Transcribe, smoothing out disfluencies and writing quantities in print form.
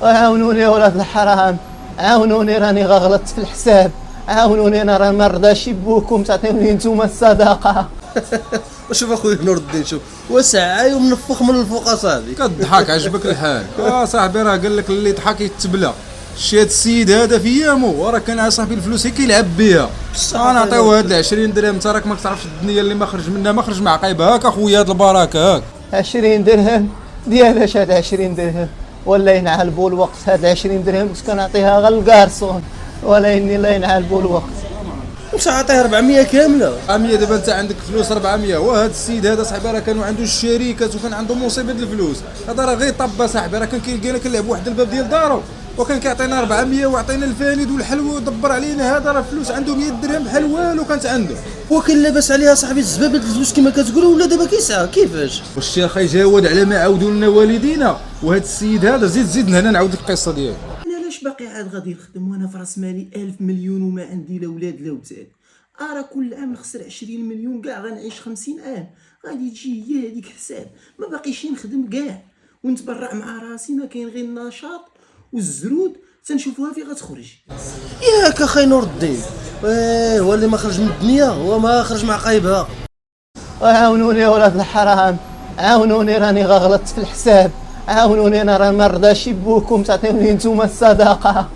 عاونوني يا ولاد الحرام، عاونوني راني غلطت في الحساب، عاونوني انا راه ما رضاش بوكم تعطيوني نتوما الصدقه. وشوف اخويا نور الدين، شوف وسعاي ومنفخ من الفوق اصاحبي. كضحك عجبك الحال. صاحبي راه قال لك اللي ضحك يتبلى. شي هاد السيد هذا في يامو وراه كان صاحبي الفلوس هي كيلعب بها. انا نعطيوه هاد 20 درهم، انت راك ما كتعرفش الدنيا اللي ما خرج منها ما خرج مع عقيبه. هاك اخويا هاد البركه هاك 20 درهم ديالاش هاد 20 درهم؟ ولا ينعل بو الوقت هاد 20 درهم كنت كنعطيها غير الكارسون، ولا اني لا ينعل بو الوقت. مش عاطيه 400 كامله. 400 دابا انت عندك فلوس 400. وهاد السيد هذا صاحبي راه كانوا عنده الشركات وكان عنده مصيبه الفلوس. هذا راه غير طبه صاحبي، راه كان كيلقانا كنلعب واحد الباب ديال دارو وكان كيعطينا 400 وعطينا الفانيد والحلوى ودبر علينا. هذا راه فلوس عنده 100 درهم بحال والو كانت عنده. وكان لاباس عليها صاحبي الزبابه الفلوس كما كتقولوا، ولا دابا كيسعى كيفاش؟ والشي اخي جاود على ما عاودوا لنا والدينا. وهاد السيد هذا زيد هنا نعاود لك القصه ديالو. انا علاش باقي عاد غادي نخدم وانا في راس مالي 1000 مليون وما عندي لا ولاد لا وتاد؟ راه كل عام نخسر 20 مليون كاع، غنعيش 50 عام، غادي تجي هي هذيك حساب، ما باقيش نخدم كاع ونتبرع مع راسي، ما كاين غير النشاط والزرود تنشوفوها في غتخرج. ياك اخي نور الدين، هو اللي ما خرج من الدنيا هو ما خرج مع قايبها. عاونوني يا ولاد الحرام، عاونوني راني غلطت في الحساب، عاونوني انا راه ما رضاش بوكم تعطيوني نتوما الصدقه.